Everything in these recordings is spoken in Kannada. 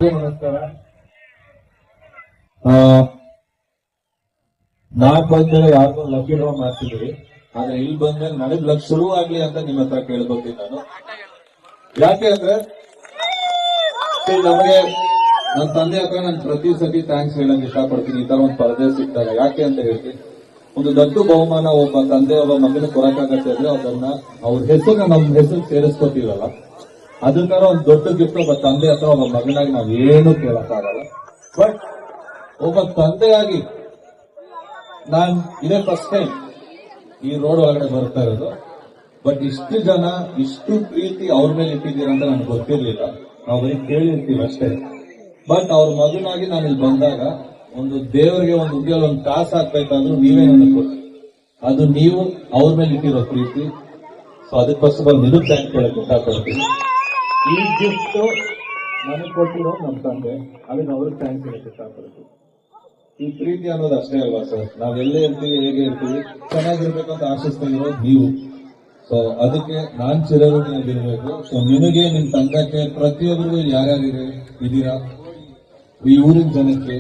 ನಮಸ್ಕಾರ. ನಾನ್ ಬಂದ್ಮೇಲೆ ಯಾರಿಗೂ ಲಕ್ಕಿ ಡ್ರಾ ಮಾಡ್ತಿದ್ರಿ, ಆದ್ರೆ ಇಲ್ಲಿ ಬಂದ್ಮೇಲೆ ನನಗ್ ಲಕ್ ಶುರು ಆಗ್ಲಿ ಅಂತ ನಿಮ್ಮ ಹತ್ರ ಕೇಳ್ಬೋತೀನಿ ನಾನು. ಯಾಕೆ ಅಂದ್ರೆ ನಮಗೆ ನನ್ನ ತಂದೆ ಹತ್ರ ನಾನು ಪ್ರತಿ ಸತಿ ಥ್ಯಾಂಕ್ಸ್ ಹೇಳಕ್ ಇಷ್ಟಪಡ್ತೀನಿ. ಈ ತರ ಒಂದು ಪರದೆ ಸಿಕ್ತಾಗ ಯಾಕೆ ಅಂತ ಹೇಳ್ತೀನಿ, ಒಂದು ದೊಡ್ಡ ಬಹುಮಾನ ಒಬ್ಬ ತಂದೆ ಒಬ್ಬ ಮಗನ ಕೊಡಕ್ಕಾಗತ್ತೆ ಅಂದ್ರೆ ಅದನ್ನ ಅವ್ರ ಹೆಸರು ನಮ್ಮ ಹೆಸರು ಸೇರಿಸ್ಕೊತೀವಲ್ಲ, ಅದ್ರ ತರ ಒಂದು ದೊಡ್ಡ ಗಿಫ್ಟ್ ಒಬ್ಬ ತಂದೆ ಹತ್ರ ಒಬ್ಬ ಮಗನಾಗಿ ನಾವ್ ಏನು ಕೇಳಕ್ಕಾಗಲ್ಲ. ಬಟ್ ಒಬ್ಬ ತಂದೆಯಾಗಿ ನಾನ್ ಇದೇ ಫಸ್ಟ್ ಟೈಮ್ ಈ ರೋಡ್ ಒಳಗಡೆ ಬರ್ತಾ ಇರೋದು. ಬಟ್ ಇಷ್ಟು ಜನ ಇಷ್ಟು ಪ್ರೀತಿ ಅವ್ರ ಮೇಲೆ ಇಟ್ಟಿದ್ದೀರ ಅಂತ ನನ್ಗೆ ಗೊತ್ತಿರ್ಲಿಲ್ಲ. ನಾವು ಬರೀ ಕೇಳಿರ್ತೀವಿ ಅಷ್ಟೇ. ಬಟ್ ಅವ್ರ ಮಗನಾಗಿ ನಾನು ಇಲ್ಲಿ ಬಂದಾಗ ಒಂದು ದೇವರಿಗೆ ಒಂದು ಉದ್ಯೋಗ ಒಂದು ಕಾಸು ಹಾಕ್ಬೇಕಾದ್ರೂ ನೀವೇ ನನಗೆ ಕೊಟ್ಟು, ಅದು ನೀವು ಅವ್ರ ಮೇಲೆ ಇಟ್ಟಿರೋ ಪ್ರೀತಿ. ಸೊ ಅದಕ್ಕೆ ಫಸ್ಟ್ ಆಫ್ ಆಲ್ ನಿನಗೆ ಥ್ಯಾಂಕ್ಸ್ ಹೇಳಕ್ ಇಷ್ಟಪಡ್ತೀನಿ. ಈ ಗಿಫ್ಟ್ ನನಗೆ ಕೊಟ್ಟಿರೋ ನಮ್ಮ ತಂದೆ, ಅದಕ್ಕೆ ಅವ್ರಿಗೆ ಥ್ಯಾಂಕ್ಸ್ ಹೇಳಕ್ ಇಷ್ಟಪಡ್ತೀನಿ. ಈ ಪ್ರೀತಿ ಅನ್ನೋದು ಅಷ್ಟೇ ಅಲ್ವಾ ಸರ್, ನಾವೆಲ್ಲೇ ಇರ್ತೀವಿ ಹೇಗೆ ಇರ್ತೀವಿ ಚೆನ್ನಾಗಿರ್ಬೇಕಂತ ಆಶಿಸ್ತಾ ಇರೋದು ನೀವು. ಸೊ ಅದಕ್ಕೆ ನಾನ್ ಚಿರಋಣಿಯಾಗಿರ್ಬೇಕು. ಸೊ ನಿನಗೆ ನಿಮ್ ತಂಡಕ್ಕೆ ಪ್ರತಿಯೊಬ್ಬರಿಗೂ ಯಾರ್ಯಾರು ಇದೀರಾ, ಈ ಊರಿನ ಜನಕ್ಕೆ,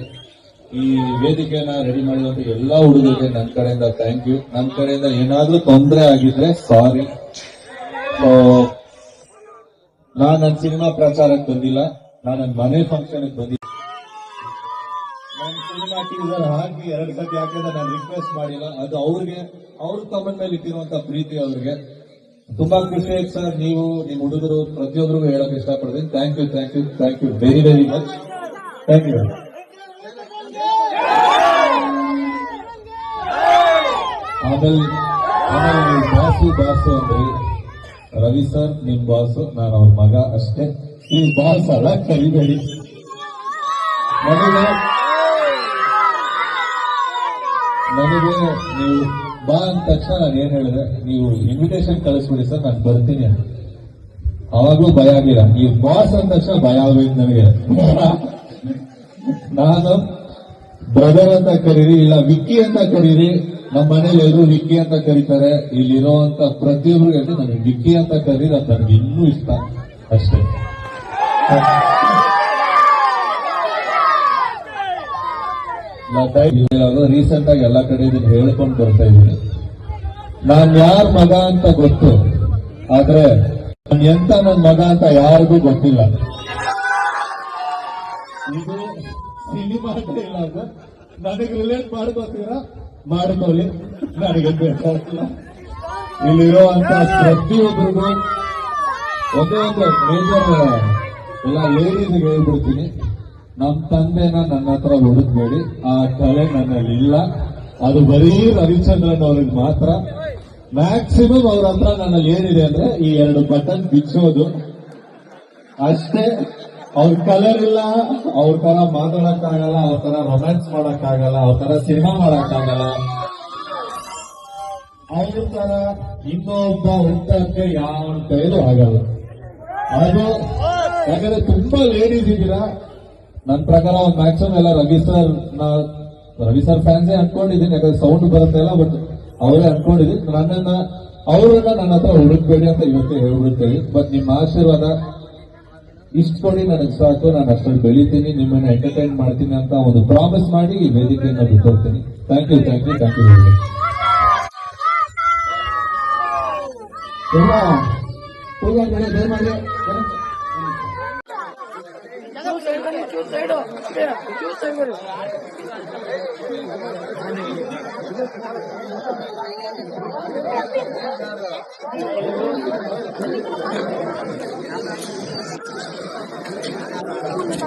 ಈ ವೇದಿಕೆಯನ್ನ ರೆಡಿ ಮಾಡಿದಂತ ಎಲ್ಲಾ ಹುಡುಗರಿಗೆ ನನ್ನ ಕಡೆಯಿಂದ ಥ್ಯಾಂಕ್ ಯು. ನನ್ನ ಕಡೆಯಿಂದ ಏನಾದ್ರೂ ತೊಂದರೆ ಆಗಿದ್ರೆ ಸಾರಿ. ಸೊ ನಾನ್ ನನ್ನ ಸಿನಿಮಾ ಪ್ರಚಾರಕ್ಕೆ ಬಂದಿಲ್ಲ, ನಾನು ನನ್ನ ಮನೆ ಫಂಕ್ಷನ್ ಬಂದಿಲ್ಲ. ನನ್ನ ಸಿನಿಮಾ ಟೀಸರ್ ಹಾಕಿ 2 ಸತಿ ಹಾಕಿದ್ರೆ ನಾನು ರಿಕ್ವೆಸ್ಟ್ ಮಾಡಿಲ್ಲ. ಅದು ಅವ್ರಿಗೆ ಅವ್ರ ತಮ್ಮ ಮೇಲೆ ಇಟ್ಟಿರುವಂತ ಪ್ರೀತಿ ಅವ್ರಿಗೆ ತುಂಬಾ ಖುಷಿ ಆಯ್ತು ಸರ್. ನೀವು ನಿಮ್ ಹುಡುಗರು ಪ್ರತಿಯೊಬ್ಬರಿಗೂ ಹೇಳಕ್ ಇಷ್ಟಪಡ್ತೀನಿ. Thank you, thank you, thank you very very much. Thank you. ಆಮೇಲೆ ಬಾಸು ಅಂದ್ರೆ ರವಿ ಸರ್ ನಿಮ್ ಬಾಸು, ನಾನು ಅವ್ರ ಮಗ ಅಷ್ಟೇ. ಈ ಬಾಸ್ ಅಲ್ಲ, ಕರಿಬೇಡಿ. ನನಗೆ ನೀವು ಬಾ ಅಂದ ತಕ್ಷಣ ನಾನು ಏನ್ ಹೇಳಿದ್ರೆ, ನೀವು ಇನ್ವಿಟೇಷನ್ ಕಳಿಸ್ಬಿಡಿ ಸರ್, ನಾನು ಬರ್ತೀನಿ ಅಂತ. ಅವಾಗ್ಲೂ ಭಯ ಆಗಿಲ್ಲ. ನೀವು ಬಾಸ್ ಅಂದ ತಕ್ಷಣ ಭಯ ಆಗ್ಬೇಕು ನನಗೆ. ನಾನು ಬ್ರದರ್ ಅಂತ ಕರೀರಿ, ಇಲ್ಲ ವಿಕ್ಕಿ ಅಂತ ಕರೀರಿ. ನಮ್ಮ ಮನೇಲಿ ಎಲ್ಲರೂ ವಿಕ್ಕಿ ಅಂತ ಕರೀತಾರೆ. ಇಲ್ಲಿರೋಂತ ಪ್ರತಿಯೊಬ್ಬರಿಗೆ ನನಗೆ ವಿಕ್ಕಿ ಅಂತ ಕರೀರಿ, ಅದು ನನಗೆ ಇನ್ನೂ ಇಷ್ಟ ಅಷ್ಟೇ. ರೀಸೆಂಟ್ ಆಗಿ ಎಲ್ಲ ಕಡೆ ಇದನ್ನ ಹೇಳ್ಕೊಂಡು ಬರ್ತಾ ಇದ್ದೀನಿ. ನಾನ್ ಯಾರ ಮಗ ಅಂತ ಗೊತ್ತು, ಆದ್ರೆ ನಾನು ಎಂತ ನನ್ನ ಮಗ ಅಂತ ಯಾರಿಗೂ ಗೊತ್ತಿಲ್ಲ. ಇದು ಸಿನಿಮಾ ಇಲ್ಲ ಅಂದ್ರೆ ನನಗೆ ರಿಲೇಟ್ ಮಾಡ್ಕೋತೀರಾ ಮಾಡ್ಕೊಳ್ಳಿ, ನನಗೆ ಬೇಕಾಗಿಲ್ಲ. ಇಲ್ಲಿರುವಂತ ಪ್ರತಿಯೊಬ್ಬರಿಗೂ ಒಂದೇ ಒಂದು ಮೇಜರ್ ಎಲ್ಲ ಲೇಡೀಸ್ಗೆ ಹೇಳ್ಬಿಡ್ತೀನಿ, ನಮ್ ತಂದೆನ ನನ್ನ ಹತ್ರ ಹುಡುಕ್ಬೇಡಿ. ಆ ಕಲೆ ನನ್ನಲ್ಲಿ ಇಲ್ಲ. ಅದು ಬರೀ ರವಿಚಂದ್ರನ್ ಅವ್ರಿಗೆ ಮಾತ್ರ. ಮ್ಯಾಕ್ಸಿಮಮ್ ಅವ್ರ ಹತ್ರ ನನ್ನಲ್ಲಿ ಏನಿದೆ ಅಂದ್ರೆ ಈ 2 ಬಟನ್ ಬಿಚ್ಚೋದು ಅಷ್ಟೇ. ಅವ್ರ ಕಲರ್ ಇಲ್ಲ, ಅವ್ರ ತರ ಮಾತಾಡಕ್ಕಾಗಲ್ಲ, ಅವ್ರ ತರ ರೊಮ್ಯಾನ್ಸ್ ಮಾಡಕ್ಕಾಗಲ್ಲ, ಅವ್ರ ತರ ಸಿನಿಮಾ ಮಾಡಕ್ಕಾಗಲ್ಲ, ಅವ್ರ ತರ ಇನ್ನೊಬ್ಬ ಹುಟ್ಟಕ್ಕೆ ಯಾವ ಕೈಲೂ ಆಗಲ್ಲ. ಅದು ಯಾಕಂದ್ರೆ ತುಂಬಾ ಲೇಡೀಸ್ ಇದ್ದೀರಾ. ನನ್ನ ಪ್ರಕಾರ ಒಂದು ಮ್ಯಾಕ್ಸಿಮಮ್ ಎಲ್ಲ ರವಿ ಸರ್ ಫ್ಯಾನ್ಸೇ ಅನ್ಕೊಂಡಿದ್ದೀನಿ, ಯಾಕಂದ್ರೆ ಸೌಂಡ್ ಬರುತ್ತೆ ಇಲ್ಲ. ಬಟ್ ಅವರೇ ಅನ್ಕೊಂಡಿದ್ದೀನಿ. ಅವ್ರನ್ನ ನನ್ನ ಹತ್ರ ಹುಡುಕ್ಬೇಡಿ ಅಂತ ಇವತ್ತೇ ಹೇಳ್ಬಿಡ್ತೇವೆ. ಬಟ್ ನಿಮ್ಮ ಆಶೀರ್ವಾದ ಇಷ್ಟು ಕೊಡಿ, ನನಗೆ ಸಾಕು. ನಾನು ಅಷ್ಟೊಂದು ಬೆಳಿತೀನಿ, ನಿಮ್ಮನ್ನ ಎಂಟರ್ಟೈನ್ ಮಾಡ್ತೀನಿ ಅಂತ ಒಂದು ಪ್ರಾಮಿಸ್ ಮಾಡಿ ಈ ವೇದಿಕೆಯನ್ನು ಬಿಟ್ಟೋಗ್ತೀನಿ. Thank you, thank you, thank you.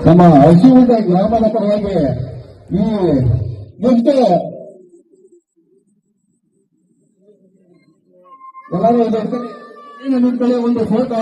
ನಮ್ಮ ಅರ್ಜುನ ಗ್ರಾಮದ ಪರವಾಗಿ ಈ ಮುಂಚೆ ಎಲ್ಲರೂ ನಿಂತ್ಕೊಳ್ಳಿ, ಒಂದು ಫೋಟೋ